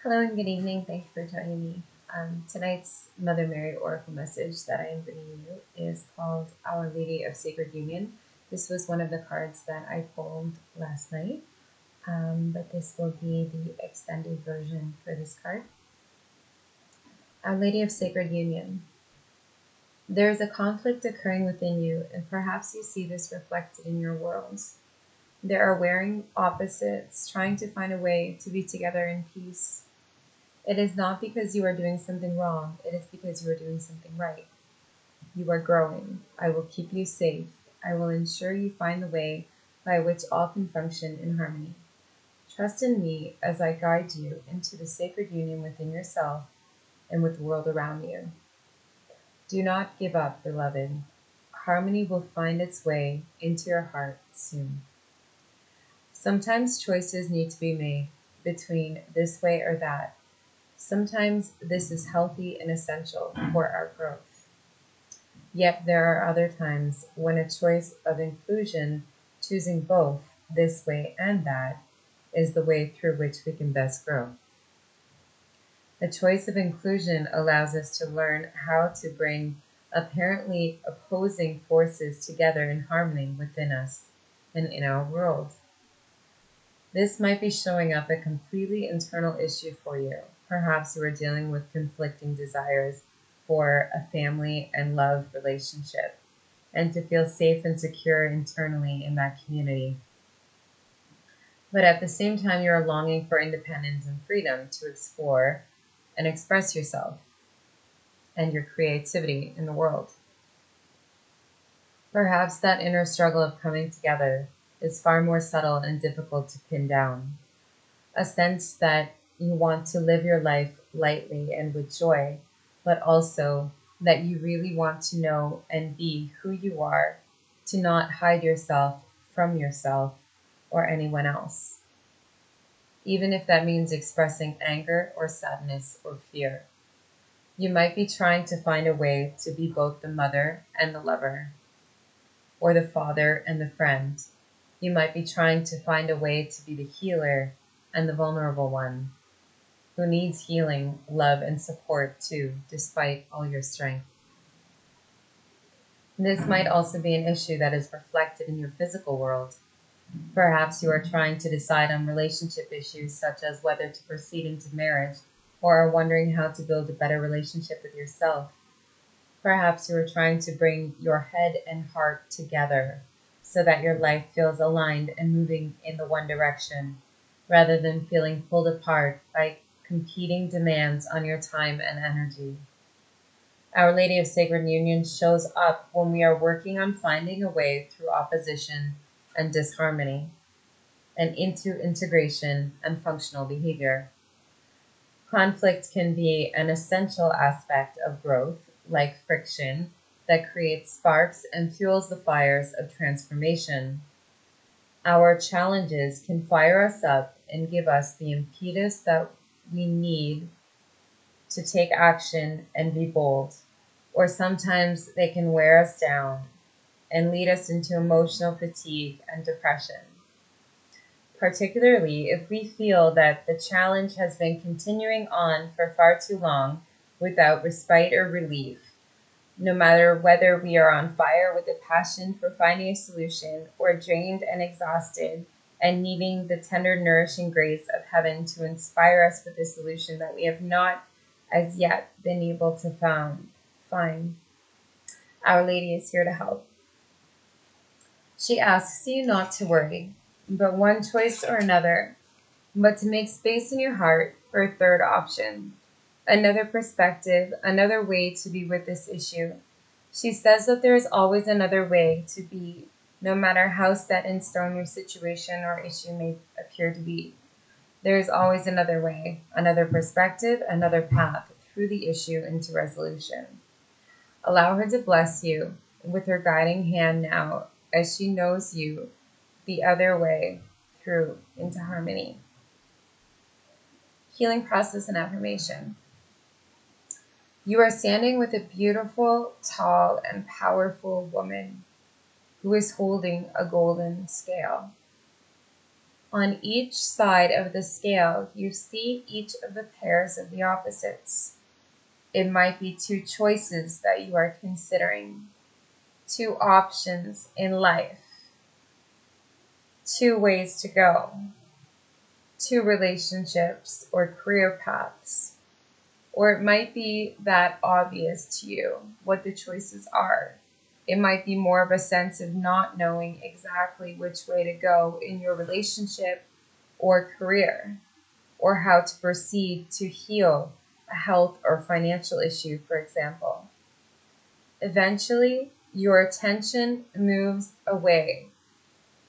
Hello and good evening. Thank you for joining me. Tonight's Mother Mary Oracle message that I am bringing you is called Our Lady of Sacred Union. This was one of the cards that I pulled last night, but this will be the extended version for this card. Our Lady of Sacred Union. There is a conflict occurring within you, and perhaps you see this reflected in your worlds. There are wearing opposites trying to find a way to be together in peace. It is not because you are doing something wrong, it is because you are doing something right. You are growing. I will keep you safe. I will ensure you find the way by which all can function in harmony. Trust in me as I guide you into the sacred union within yourself and with the world around you. Do not give up, beloved. Harmony will find its way into your heart soon. Sometimes choices need to be made between this way or that. Sometimes this is healthy and essential for our growth. Yet there are other times when a choice of inclusion, choosing both this way and that, is the way through which we can best grow. A choice of inclusion allows us to learn how to bring apparently opposing forces together in harmony within us and in our world. This might be showing up a completely internal issue for you. Perhaps you are dealing with conflicting desires for a family and love relationship and to feel safe and secure internally in that community. But at the same time, you are longing for independence and freedom to explore and express yourself and your creativity in the world. Perhaps that inner struggle of coming together is far more subtle and difficult to pin down. A sense that you want to live your life lightly and with joy, but also that you really want to know and be who you are, to not hide yourself from yourself or anyone else, even if that means expressing anger or sadness or fear. You might be trying to find a way to be both the mother and the lover, or the father and the friend. You might be trying to find a way to be the healer and the vulnerable one, who needs healing, love, and support too, despite all your strength. This might also be an issue that is reflected in your physical world. Perhaps you are trying to decide on relationship issues such as whether to proceed into marriage, or are wondering how to build a better relationship with yourself. Perhaps you are trying to bring your head and heart together so that your life feels aligned and moving in the one direction, rather than feeling pulled apart by competing demands on your time and energy. Our Lady of Sacred Union shows up when we are working on finding a way through opposition and disharmony and into integration and functional behavior. Conflict can be an essential aspect of growth, like friction, that creates sparks and fuels the fires of transformation. Our challenges can fire us up and give us the impetus that we need to take action and be bold, or sometimes they can wear us down and lead us into emotional fatigue and depression, particularly if we feel that the challenge has been continuing on for far too long without respite or relief. No matter whether we are on fire with a passion for finding a solution or drained and exhausted and needing the tender, nourishing grace of heaven to inspire us with a solution that we have not as yet been able to find. Our Lady is here to help. She asks you not to worry, but one choice or another, but to make space in your heart for a third option, another perspective, another way to be with this issue. She says that there is always another way to be, no matter how set in stone your situation or issue may appear to be. There is always another way, another perspective, another path through the issue into resolution. Allow her to bless you with her guiding hand now as she knows you the other way through into harmony. Healing process and affirmation. You are standing with a beautiful, tall, and powerful woman who is holding a golden scale. On each side of the scale, you see each of the pairs of the opposites. It might be two choices that you are considering, two options in life, two ways to go, two relationships or career paths. Or it might be that obvious to you what the choices are. It might be more of a sense of not knowing exactly which way to go in your relationship or career, or how to proceed to heal a health or financial issue, for example. Eventually, your attention moves away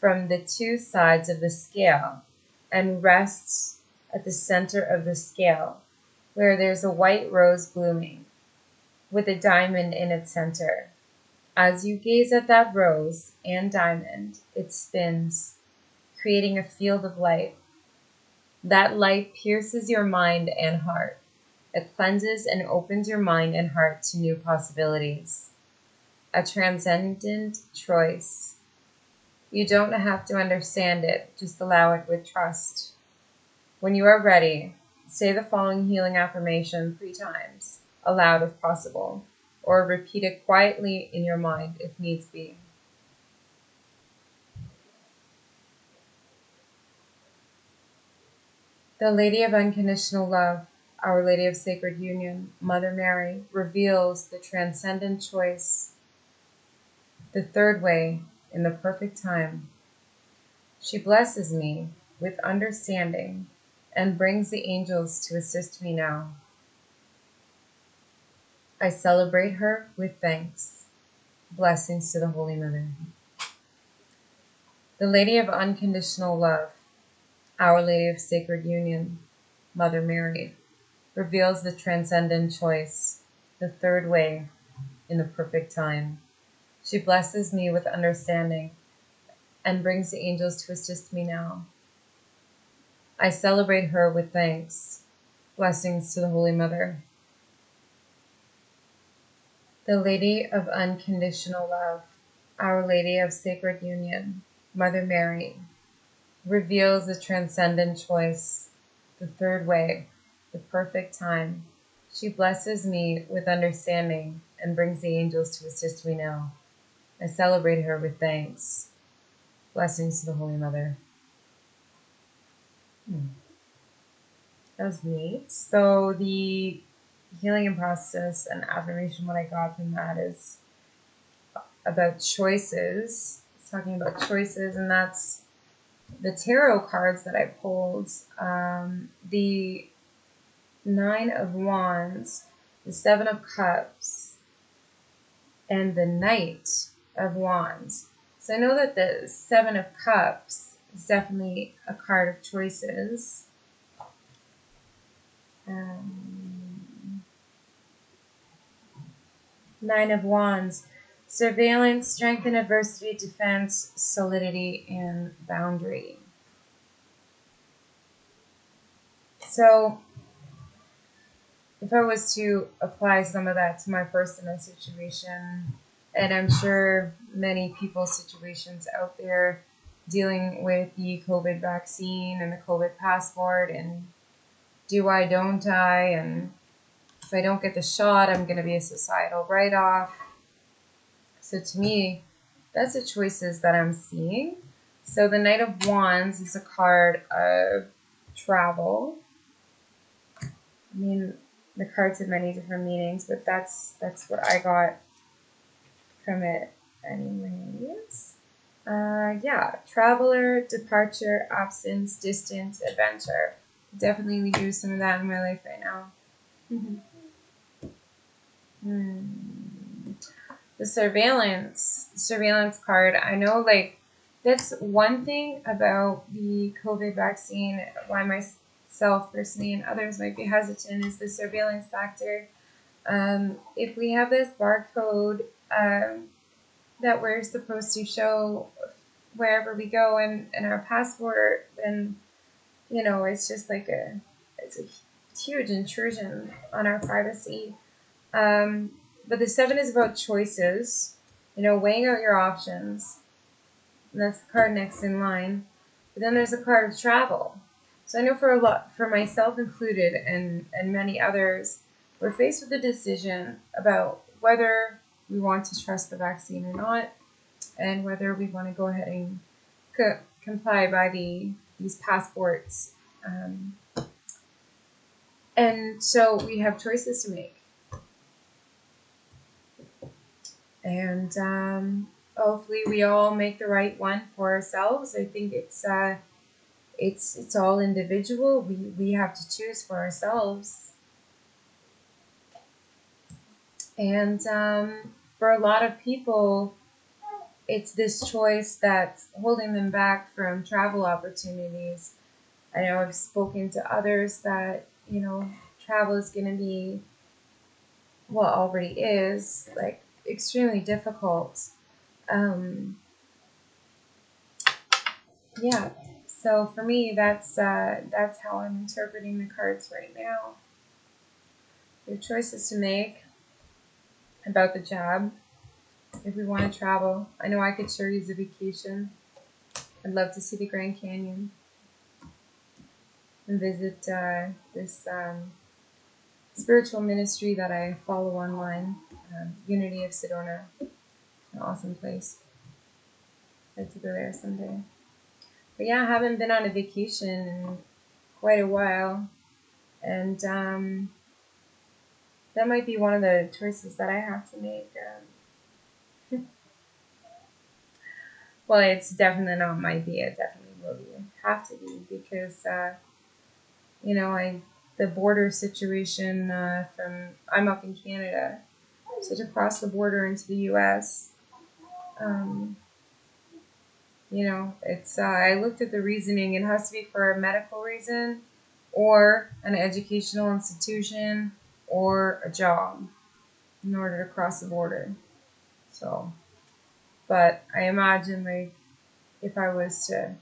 from the two sides of the scale and rests at the center of the scale, where there's a white rose blooming with a diamond in its center. As you gaze at that rose and diamond, it spins, creating a field of light. That light pierces your mind and heart. It cleanses and opens your mind and heart to new possibilities. A transcendent choice. You don't have to understand it, just allow it with trust. When you are ready, say the following healing affirmation 3 times, aloud if possible, or repeat it quietly in your mind if needs be. The Lady of Unconditional Love, Our Lady of Sacred Union, Mother Mary, reveals the transcendent choice, the third way, in the perfect time. She blesses me with understanding and brings the angels to assist me now. I celebrate her with thanks. Blessings to the Holy Mother. The Lady of Unconditional Love, Our Lady of Sacred Union, Mother Mary, reveals the transcendent choice, the third way, in the perfect time. She blesses me with understanding and brings the angels to assist me now. I celebrate her with thanks. Blessings to the Holy Mother. The Lady of Unconditional Love, Our Lady of Sacred Union, Mother Mary, reveals the transcendent choice, the third way, the perfect time. She blesses me with understanding and brings the angels to assist me now. I celebrate her with thanks. Blessings to the Holy Mother. That was neat. So the healing and process and affirmation, what I got from that is about choices. It's talking about choices, and that's the tarot cards that I pulled. The Nine of Wands, the Seven of Cups, and the Knight of Wands. So I know that the Seven of Cups is definitely a card of choices. Nine of Wands, surveillance, strength in adversity, defense, solidity, and boundary. So if I was to apply some of that to my personal situation, and I'm sure many people's situations out there dealing with the COVID vaccine and the COVID passport, and do I, don't I, and if I don't get the shot, I'm going to be a societal write-off. So to me, that's the choices that I'm seeing. So the Knight of Wands is a card of travel. I mean, the cards have many different meanings, but that's what I got from it anyways. Yeah, traveler, departure, absence, distance, adventure. Definitely use some of that in my life right now. The surveillance card. I know, like, that's one thing about the COVID vaccine, why myself personally and others might be hesitant, is the surveillance factor. If we have this barcode that we're supposed to show wherever we go in our passport, then, you know, it's just like it's a huge intrusion on our privacy. But the 7 is about choices, you know, weighing out your options. And that's the card next in line. But then there's a card of travel. So I know for myself included, and many others, we're faced with a decision about whether we want to trust the vaccine or not, and whether we want to go ahead and comply by these passports. And so we have choices to make. And hopefully we all make the right one for ourselves. I think it's all individual. We have to choose for ourselves. And for a lot of people, it's this choice that's holding them back from travel opportunities. I know I've spoken to others that, travel is going to be, well, already is, like, extremely difficult. Yeah. So for me, that's how I'm interpreting the cards right now. There are choices to make about the job. If we want to travel, I know I could sure use a vacation. I'd love to see the Grand Canyon and visit this spiritual ministry that I follow online, Unity of Sedona. An awesome place. I'd like to go there someday. But yeah, I haven't been on a vacation in quite a while, and that might be one of the choices that I have to make. Well, it's definitely not might be. It definitely will be. Have to be because the border situation from I'm up in Canada, so to cross the border into the U.S. It's I looked at the reasoning. It has to be for a medical reason, or an educational institution, or a job in order to cross the border. So, but I imagine, like, if I was to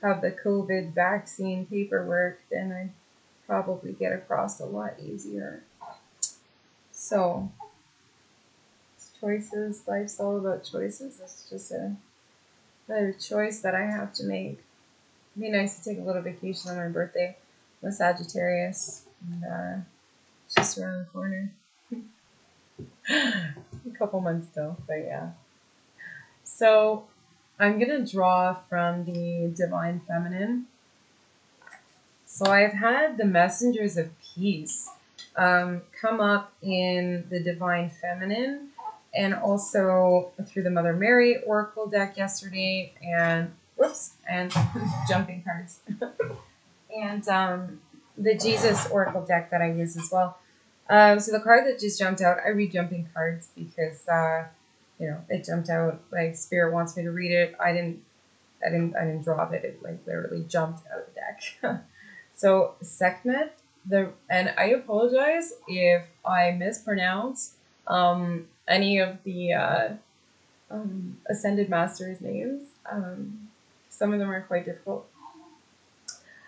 have the COVID vaccine paperwork, then I'd probably get across a lot easier. So, it's choices. Life's all about choices. It's just another choice that I have to make. It'd be nice to take a little vacation on my birthday. I'm a Sagittarius, and it's just around the corner. A couple months still, but yeah. So I'm going to draw from the Divine Feminine. So I've had the Messengers of Peace come up in the Divine Feminine, and also through the Mother Mary Oracle deck yesterday, and jumping cards. And the Jesus Oracle deck that I use as well. So the card that just jumped out, I read jumping cards because it jumped out. Like, Spirit wants me to read it. I didn't drop it. It like literally jumped out of the deck. So Sekhmet, and I apologize if I mispronounce any of the Ascended Masters' names. Some of them are quite difficult.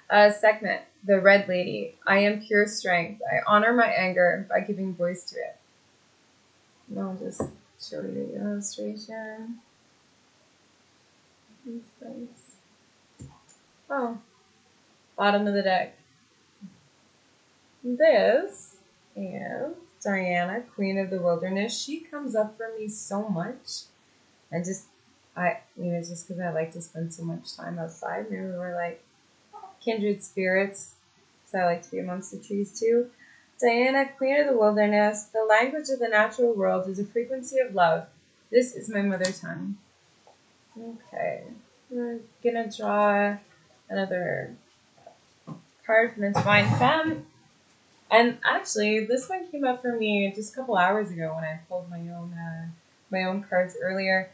Sekhmet, the Red Lady. I am pure strength. I honor my anger by giving voice to it. And I'll just show you the illustration. Oh, bottom of the deck. This is Diana, Queen of the Wilderness. She comes up for me so much. And just because I like to spend so much time outside. Maybe we're like kindred spirits, because I like to be amongst the trees too. Diana, Queen of the Wilderness. The language of the natural world is a frequency of love. This is my mother tongue. Okay. We're gonna draw another card from the Divine Femme. And actually, this one came up for me just a couple hours ago when I pulled my own cards earlier.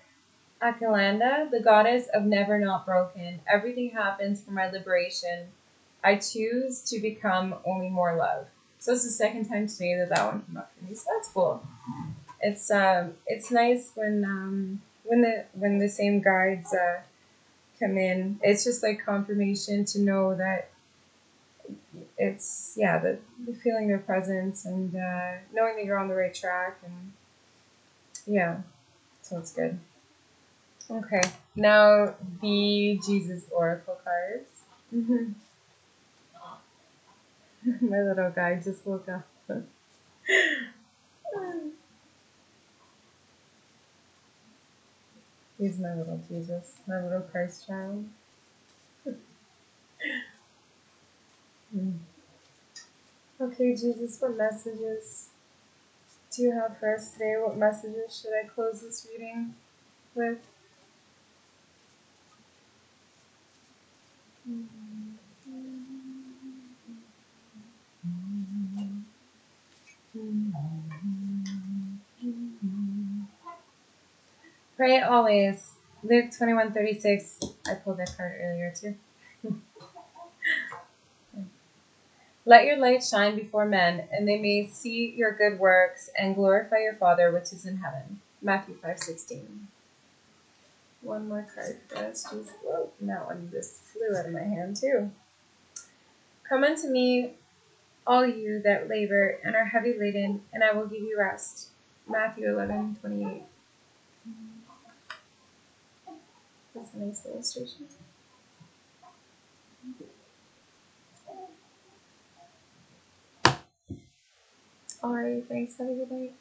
Akalanda, the goddess of never not broken. Everything happens for my liberation. I choose to become only more love. So it's the second time today that one came up for me. So that's cool. It's nice when the same guides come in. It's just like confirmation to know that it's the feeling their presence, and knowing that you're on the right track, and so it's good. Okay, now the Jesus Oracle cards. My little guy just woke up. He's my little Jesus, my little Christ child. Okay, Jesus, what messages do you have for us today? What messages should I close this reading with? Pray always. Luke 21:36. I pulled that card earlier too. Let your light shine before men, and they may see your good works and glorify your Father which is in heaven. Matthew 5:16. One more card for us. Jeez. Whoa, and that one just flew out of my hand too. Come unto me, all you that labor and are heavy laden, and I will give you rest. Matthew 11:28. That's a nice illustration. Alright, thanks. Have a good night.